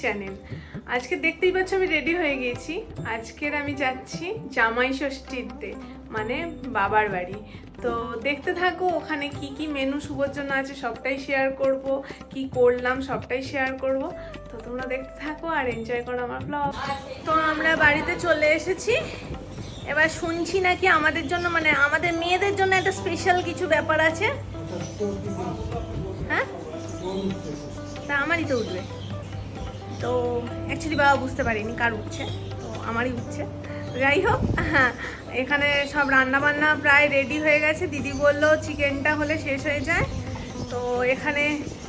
Channel. আজকে দেখতেই পাচ্ছ আমি রেডি হয়ে গেছি। আজকের আমি যাচ্ছি জামাই ষষ্ঠীতে, মানে বাবার বাড়ি। তো দেখতে থাকো ওখানে কি কি মেনু শুভর জন্য আছে, সবটাই শেয়ার করব, কি করলাম সবটাই শেয়ার করব। তো তোমরা দেখতে থাকো আর এনজয় করো আমার ব্লগ। তো আমরা বাড়িতে চলে এসেছি। এবার শুনছি নাকি আমাদের জন্য, মানে আমাদের মেয়েদের জন্য একটা স্পেশাল কিছু ব্যাপার আছে। হ্যাঁ, তা আমারই তো উঠবে। তো অ্যাকচুয়ালি বাবা বুঝতে পারিনি কার উঠছে, তো আমারই উঠছে। যাই হোক, হ্যাঁ, এখানে সব রান্না বান্না প্রায় রেডি হয়ে গেছে। দিদি বললো চিকেনটা হলে শেষ হয়ে যায়। তো এখানে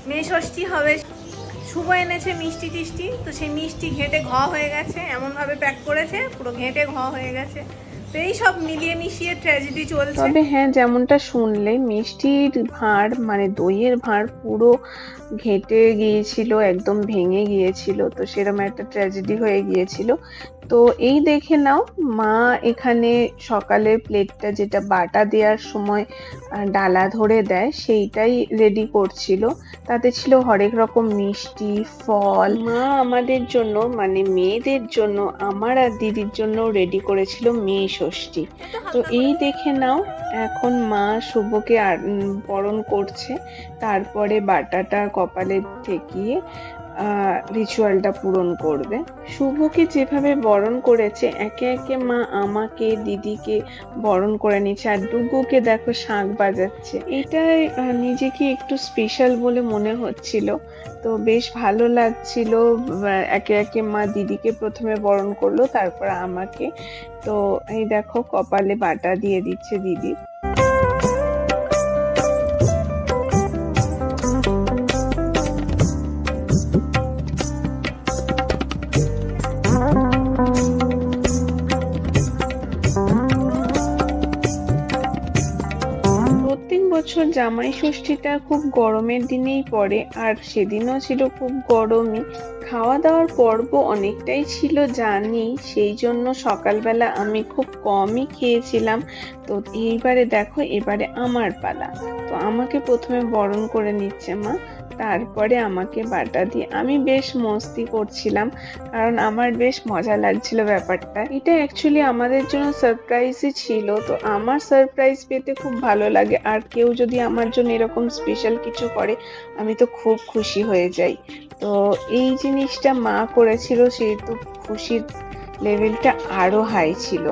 মেয়ে ষষ্ঠী হবে। শুভ এনেছে মিষ্টি টিষ্টি, তো সেই মিষ্টি ঘেঁটে ঘ হয়ে গেছে, এমনভাবে প্যাক করেছে পুরো ঘেঁটে ঘ হয়ে গেছে। তো এই সব মিলিয়ে মিশিয়ে ট্র্যাজেডি চলছে। তবে হ্যাঁ, যেমনটা শুনলে মিষ্টির ভাঁড় মানে দইয়ের ভাঁড় পুরো ঘেঁটে গিয়েছিল, একদম ভেঙে গিয়েছিল। তো সেরকম একটা ট্র্যাজেডি হয়ে গিয়েছিল। তো এই দেখে নাও, মা এখানে সকালে প্লেটটা যেটা বাটা দেওয়ার সময় ডালা ধরে দেয় সেইটাই রেডি করছিল। তাতে ছিল হরেক রকম মিষ্টি ফল। মা আমাদের জন্য মানে মেয়েদের জন্য, আমার আর দিদির জন্য রেডি করেছিল মেয়ে ষষ্ঠী। তো এই দেখে নাও, এখন মা শুভকে বরণ করছে, তারপরে বাটাটা কপালে ঠেকিয়ে রিচুয়ালটা পূরণ করবে। শুভকে যেভাবে বরণ করেছে, একে একে মা আমাকে দিদিকে বরণ করে নিচ্ছে, আর ডুগুকে দেখো শাঁখ বাজাচ্ছে। এটাই নিজেকে একটু স্পেশাল বলে মনে হচ্ছিল। তো বেশ ভালো লাগছিল। একে একে মা দিদিকে প্রথমে বরণ করলো, তারপর আমাকে। তো এই দেখো কপালে বাটা দিয়ে দিচ্ছে দিদি। বছর জামাই ষষ্ঠীটা খুব গরমের দিনেই পড়ে, আর সেদিনও ছিল খুব গরমই। খাওয়া দাওয়ার পর্ব অনেকটাই ছিল জানি, সেই জন্য সকালবেলা আমি খুব কমই খেয়েছিলাম। তো এইবারে দেখো, এবারে আমার পালা। তো আমাকে প্রথমে বরণ করে নিচ্ছে মা, তারপরে আমাকে বাটা দিয়ে। আমি বেশ মস্তি করছিলাম, কারণ আমার বেশ মজা লাগছিল ব্যাপারটা। এটা অ্যাকচুয়ালি আমাদের জন্য সারপ্রাইজই ছিল। তো আমার সারপ্রাইজ পেতে খুব ভালো লাগে, আর কেউ যদি আমার জন্য এরকম স্পেশাল কিছু করে আমি তো খুব খুশি হয়ে যাই। তো এই জিনিসটা মা করেছিল, সেহেতু খুশির লেভেলটা আরো হাই ছিল।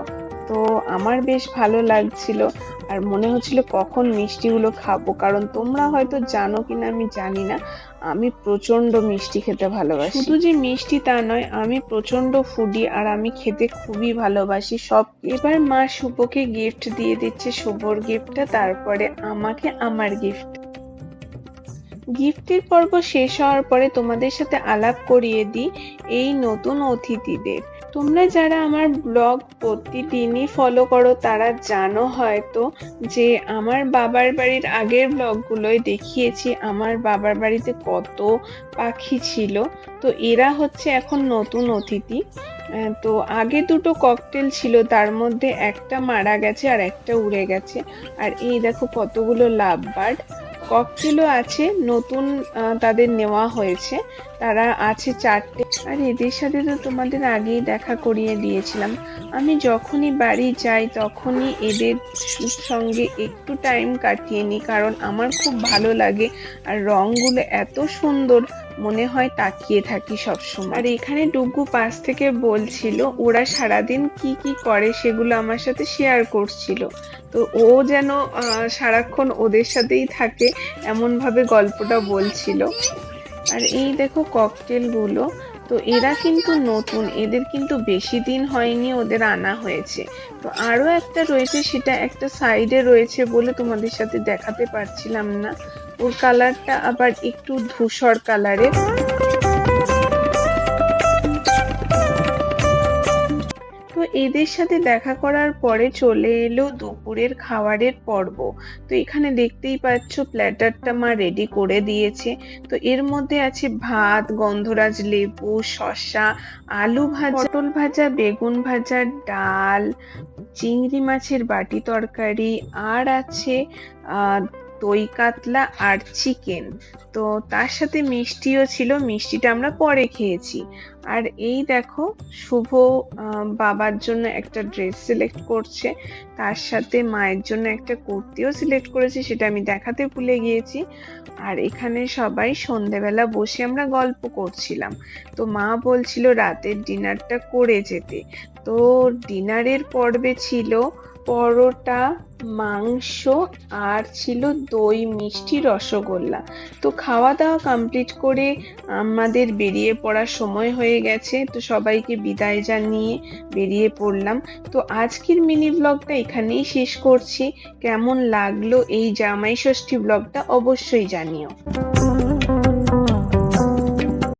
তো আমার বেশ ভালো লাগছিল, আর মনে হচ্ছিল কখন মিষ্টিগুলো খাবো। কারণ তোমরা হয়তো জানো কিনা আমি জানি না, আমি প্রচন্ড মিষ্টি খেতে ভালোবাসি। শুধু যে মিষ্টি তা নয়, আমি প্রচন্ড ফুডি, আর আমি খেতে খুবই ভালোবাসি সব। এবার মা শুভকে গিফট দিয়ে দিচ্ছে, শুভর গিফটটা, তারপরে আমাকে আমার গিফট। গিফটের পর্ব শেষ হওয়ার পরে তোমাদের সাথে আলাপ করিয়ে দিই এই নতুন অতিথিদের। তোমরা যারা আমার ব্লগ প্রতিদিনই ফলো করো তারা জানো হয়তো যে আমার বাবার বাড়ির আগের ব্লগগুলোয় দেখিয়েছি আমার বাবার বাড়িতে কত পাখি ছিল। তো এরা হচ্ছে এখন নতুন অতিথি। তো আগে দুটো ককটেল ছিল, তার মধ্যে একটা মারা গেছে আর একটা উড়ে গেছে। আর এই দেখো কতগুলো লাভ বার্ড। ককটেলও আছে নতুন, তাদের নেওয়া হয়েছে। তারা আছে 4টে। আর এদের সাথে তো তোমাদের আগেই দেখা করিয়ে দিয়েছিলাম। আমি যখনই বাড়ি যাই তখনই এদের সঙ্গে একটু টাইম কাটিয়ে নিই, কারণ আমার খুব ভালো লাগে। আর রংগুলো এত সুন্দর, মনে হয় তাকিয়ে থাকি সবসময়। আর এখানে ডুগু পাশ থেকে বলছিল ওরা সারাদিন কি কি করে সেগুলো আমার সাথে শেয়ার করছিল। তো ও যেন সারাক্ষণ ওদের সাথেই থাকে এমন ভাবে গল্পটা বলছিল। আর এই দেখো ককটেল গুলো, তো এরা কিন্তু নতুন, এদের কিন্তু বেশি দিন হয়নি ওদের আনা হয়েছে। তো আরো একটা রয়েছে, সেটা একটা সাইডে রয়েছে বলে তোমাদের সাথে দেখাতে পারছিলাম না। ওর কালারটা আবার একটু ধূসর কালারের। তো এদের সাথে দেখা করার পরে চলে এলো দুপুরের খাবারের পর্ব। তো এখানে দেখতেই পাচ্ছ প্ল্যাটারটা মা রেডি করে দিয়েছে। তো এর মধ্যে আছে ভাত, গন্ধরাজ লেবু, শসা, আলু ভাজা, পটল ভাজা, বেগুন ভাজা, ডাল, চিংড়ি মাছের বাটি তরকারি, আর আছে দই কাতলা আর চিকেন। তো তার সাথে মিষ্টিও ছিল, মিষ্টিটা আমরা পরে খেয়েছি। আর এই দেখো শুভ বাবার জন্য একটা ড্রেস সিলেক্ট করছে, তার সাথে মায়ের জন্য একটা কুর্তিও সিলেক্ট করেছে, সেটা আমি দেখাতে ভুলে গিয়েছি। আর এখানে সবাই সন্ধেবেলা বসে আমরা গল্প করছিলাম। তো মা বলছিল রাতের ডিনারটা করে যেতে। তো ডিনারের পর্বে ছিল পরোটা, মাংস, আর ছিল দই, মিষ্টি, রসগোল্লা। তো খাওয়া দাওয়া কমপ্লিট করে আমাদের বেরিয়ে পড়ার সময় হয়ে গেছে, তো সবাইকে বিদায় জানিয়ে বেরিয়ে পড়লাম। তো আজকের মিনি ব্লগটা এখানেই শেষ করছি। কেমন লাগলো এই জামাই ষষ্ঠী ব্লগটা অবশ্যই জানিও।